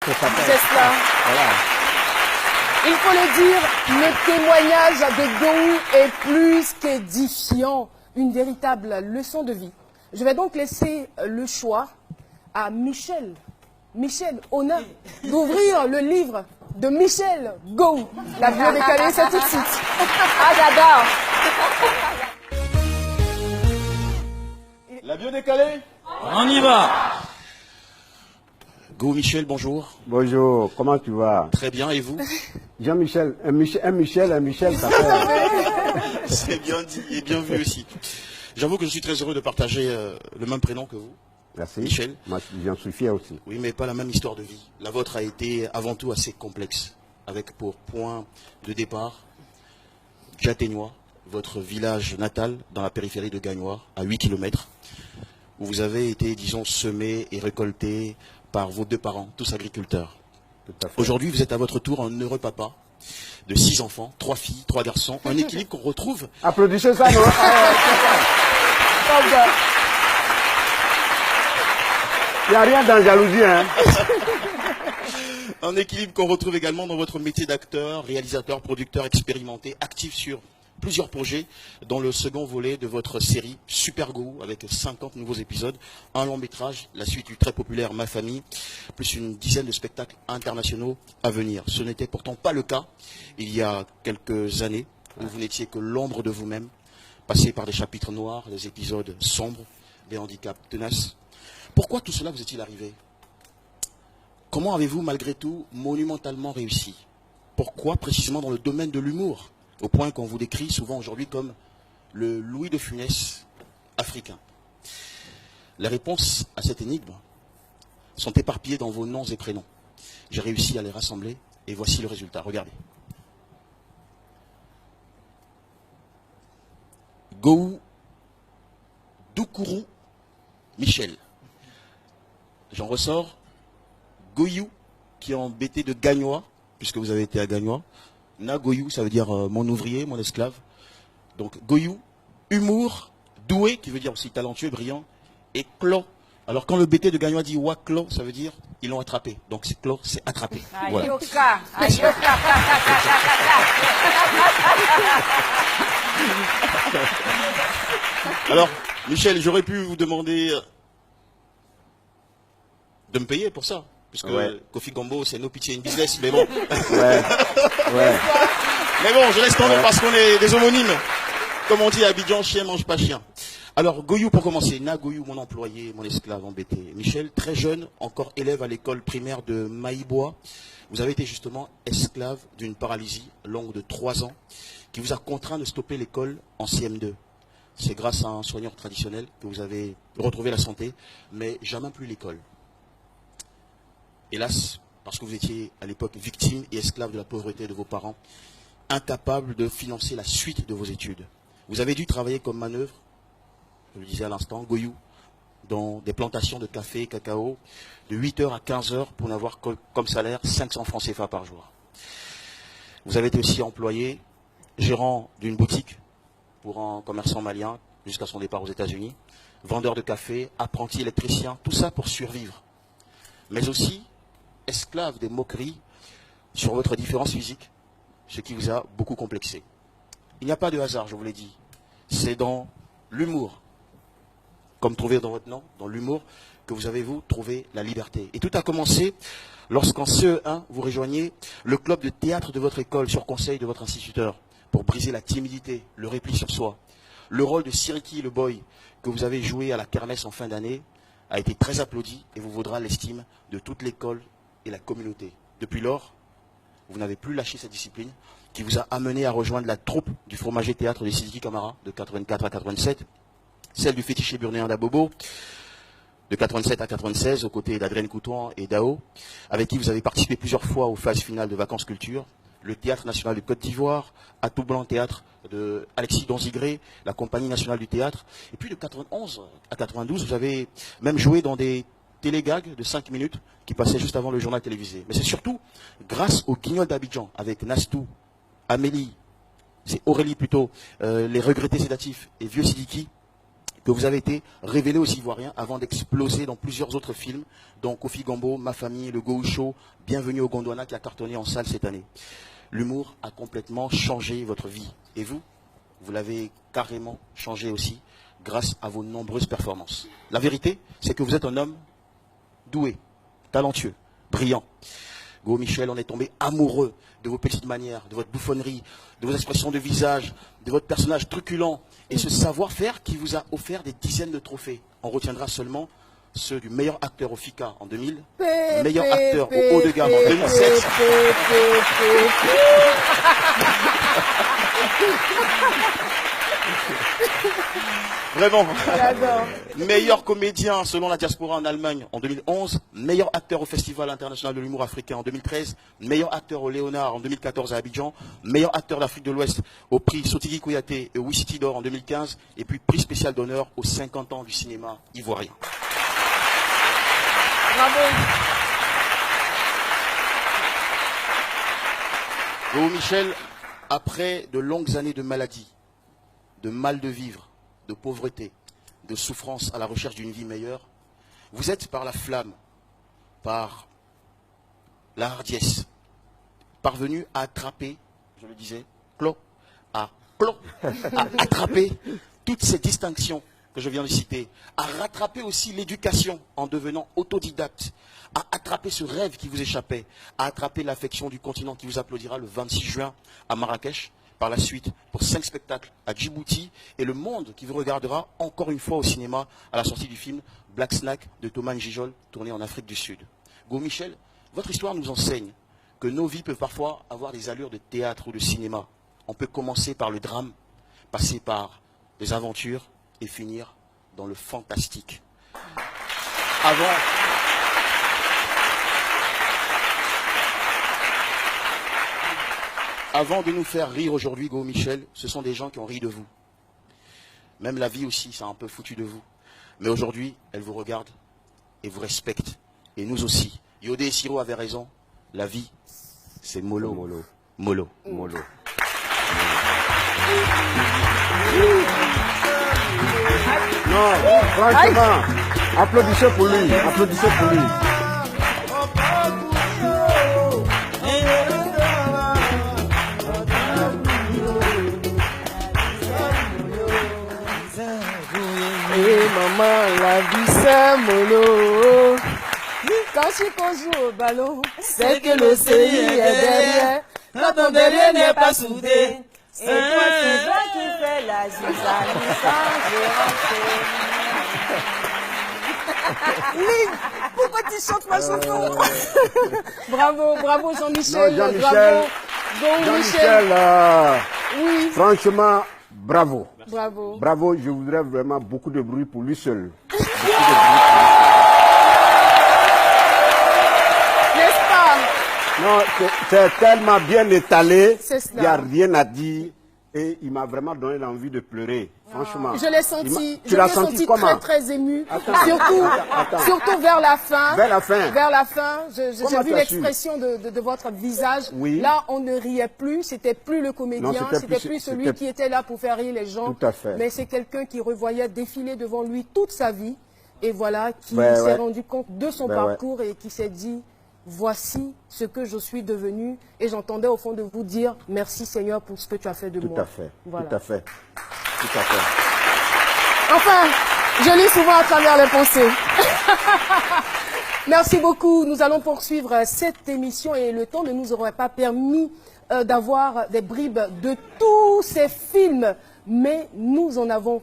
C'est cela. Voilà. Il faut le dire, le témoignage de Gowou est plus qu'édifiant, une véritable leçon de vie. Je vais donc laisser le choix à Michel. Michel, honneur d'ouvrir le livre de Michel Gowou. La bio décalée, c'est tout de suite. Ah, j'adore. La bio décalée? On y va. Gowou Michel, bonjour. Bonjour, comment tu vas? Très bien, et vous? Jean-Michel, un Michel, ça fait... C'est bien dit et bien vu aussi. J'avoue que je suis très heureux de partager le même prénom que vous. Merci. Michel. Moi, j'en suis fier aussi. Oui, mais pas la même histoire de vie. La vôtre a été avant tout assez complexe, avec pour point de départ Djaténois, votre village natal dans la périphérie de Gagnois, à 8 km, où vous avez été, disons, semé et récolté par vos deux parents, tous agriculteurs. Aujourd'hui, vous êtes à votre tour un heureux papa de 6 enfants, 3 filles, 3 garçons, un équilibre qu'on retrouve. Applaudissez ça, non? Il n'y a rien dans la jalousie, hein? Un équilibre qu'on retrouve également dans votre métier d'acteur, réalisateur, producteur expérimenté, actif sur plusieurs projets, dans le second volet de votre série Super Gowou, avec 50 nouveaux épisodes, un long métrage, la suite du très populaire Ma Famille, plus une dizaine de spectacles internationaux à venir. Ce n'était pourtant pas le cas il y a quelques années, où vous n'étiez que l'ombre de vous-même, passé par des chapitres noirs, des épisodes sombres, des handicaps tenaces. Pourquoi tout cela vous est-il arrivé? Comment avez-vous malgré tout monumentalement réussi? Pourquoi précisément dans le domaine de l'humour, au point qu'on vous décrit souvent aujourd'hui comme le Louis de Funès africain? Les réponses à cette énigme sont éparpillées dans vos noms et prénoms. J'ai réussi à les rassembler et voici le résultat. Regardez. Gowou Doukourou Michel. J'en ressors Goyou, qui est en BT de Gagnois, puisque vous avez été à Gagnois. Nagoyou, ça veut dire mon ouvrier, mon esclave. Donc Goyou, humour, doué, qui veut dire aussi talentueux, brillant, et clos. Alors quand le BT de Gagnois dit Waklo, ça veut dire ils l'ont attrapé. Donc c'est clos, c'est attrapé. Voilà. Alors, Michel, j'aurais pu vous demander de me payer pour ça. Puisque Kofi Gombo, c'est no pitié in business, mais bon. Ouais. Mais bon, je laisse tomber parce qu'on est des homonymes. Comme on dit à Abidjan, chien mange pas chien. Alors, Goyou pour commencer. Goyou, mon employé, mon esclave embêté. Michel, très jeune, encore élève à l'école primaire de Maïbois. Vous avez été justement esclave d'une paralysie longue de 3 ans qui vous a contraint de stopper l'école en CM2. C'est grâce à un soigneur traditionnel que vous avez retrouvé la santé, mais jamais plus l'école. Hélas, parce que vous étiez à l'époque victime et esclave de la pauvreté de vos parents, incapable de financer la suite de vos études. Vous avez dû travailler comme manœuvre, je le disais à l'instant, Goyou, dans des plantations de café et cacao, de 8h à 15h pour n'avoir comme salaire 500 francs CFA par jour. Vous avez été aussi employé, gérant d'une boutique pour un commerçant malien jusqu'à son départ aux États-Unis, vendeur de café, apprenti électricien, tout ça pour survivre. Mais aussi esclave des moqueries sur votre différence physique, ce qui vous a beaucoup complexé. Il n'y a pas de hasard, je vous l'ai dit. C'est dans l'humour, comme trouvé dans votre nom, dans l'humour, que vous avez, vous, trouvé la liberté. Et tout a commencé lorsqu'en CE1, vous rejoignez le club de théâtre de votre école sur conseil de votre instituteur pour briser la timidité, le repli sur soi. Le rôle de Siriki le boy que vous avez joué à la kermesse en fin d'année a été très applaudi et vous vaudra l'estime de toute l'école et la communauté. Depuis lors, vous n'avez plus lâché cette discipline qui vous a amené à rejoindre la troupe du fromager théâtre de Sidiki Camara de 84 à 87, celle du fétiché burnéen d'Abobo de 87 à 96 aux côtés d'Adrien Coutouan et d'Ao, avec qui vous avez participé plusieurs fois aux phases finales de Vacances Culture, le Théâtre National de Côte d'Ivoire, Atout Blanc Théâtre de Alexis Donzigré, la Compagnie Nationale du Théâtre. Et puis de 91 à 92, vous avez même joué dans des télégags de 5 minutes qui passaient juste avant le journal télévisé. Mais c'est surtout grâce au Guignol d'Abidjan, avec Nastou, Amélie, c'est Aurélie plutôt, les regrettés sédatifs et Vieux Sidiki, que vous avez été révélé aux Ivoiriens avant d'exploser dans plusieurs autres films, dont Kofi Gombo, Ma Famille, Le Gaucho, Bienvenue au Gondwana qui a cartonné en salle cette année. L'humour a complètement changé votre vie. Et vous, vous l'avez carrément changé aussi grâce à vos nombreuses performances. La vérité, c'est que vous êtes un homme doué, talentueux, brillant. Go Michel, on est tombé amoureux de vos petites manières, de votre bouffonnerie, de vos expressions de visage, de votre personnage truculent et ce savoir-faire qui vous a offert des dizaines de trophées. On retiendra seulement ceux du meilleur acteur au FICA en 2000, meilleur acteur au haut de gamme en 2007. Vraiment. Meilleur comédien selon la diaspora en Allemagne en 2011, meilleur acteur au Festival international de l'humour africain en 2013, meilleur acteur au Léonard en 2014 à Abidjan, meilleur acteur d'Afrique de l'Ouest au prix Sotigui Kouyaté et Wissiti d'Or en 2015, et puis prix spécial d'honneur aux 50 ans du cinéma ivoirien. Bravo. Go Michel, après de longues années de maladie, de mal de vivre, de pauvreté, de souffrance à la recherche d'une vie meilleure, vous êtes par la flamme, par la hardiesse, parvenu à attraper, je le disais, à attraper toutes ces distinctions que je viens de citer, à rattraper aussi l'éducation en devenant autodidacte, à attraper ce rêve qui vous échappait, à attraper l'affection du continent qui vous applaudira le 26 juin à Marrakech, par la suite pour 5 spectacles à Djibouti et le monde qui vous regardera encore une fois au cinéma à la sortie du film Black Snack de Thomas Njijol tourné en Afrique du Sud. Go Michel, votre histoire nous enseigne que nos vies peuvent parfois avoir des allures de théâtre ou de cinéma. On peut commencer par le drame, passer par les aventures et finir dans le fantastique. Avant de nous faire rire aujourd'hui, Go Michel, ce sont des gens qui ont ri de vous. Même la vie aussi, ça a un peu foutu de vous. Mais aujourd'hui, elle vous regarde et vous respecte. Et nous aussi. Yodé et Siro avaient raison. La vie, c'est mollo. Mollo. Mollo. Mollo. Non, franchement, applaudissez pour lui. Applaudissez pour lui. Et maman, la vie c'est mollo. Quand Chico joue au ballon, c'est que le CI est derrière. Quand ton derrière n'est pas soudé, et toi c'est toi qui fais la zizanie Lynn, pourquoi tu chantes ma chanson? Bravo, bravo Jean-Michel. Non, Jean-Michel. Bravo, Go Michel. Jean-Michel, Oui, franchement, bravo. bravo. Bravo, je voudrais vraiment beaucoup de bruit pour lui seul. N'est-ce pas? Non, c'est tellement bien étalé, C'est il n'y a cela. rien à dire. Et il m'a vraiment donné l'envie de pleurer, franchement. Je l'ai senti, Tu je l'as l'ai senti senti comment? très très ému. Attends, attends. Surtout vers la fin. Vers la fin. Vers la fin, j'ai Comment vu t'as su? l'expression de votre visage. Oui. Là, on ne riait plus, c'était plus le comédien, Non, c'était c'était plus- plus celui c'était- qui était là pour faire rire les gens. Tout à fait. Mais c'est quelqu'un qui revoyait défiler devant lui toute sa vie. Et voilà, qui Ouais, s'est ouais. rendu compte de son Ouais, parcours et qui s'est dit, voici ce que je suis devenu. Et j'entendais au fond de vous dire, merci Seigneur pour ce que tu as fait de moi. Tout à fait, Voilà. tout à fait, tout à fait. Enfin, je lis souvent à travers les pensées. Merci beaucoup. Nous allons poursuivre cette émission et le temps ne nous aurait pas permis d'avoir des bribes de tous ces films, mais nous en avons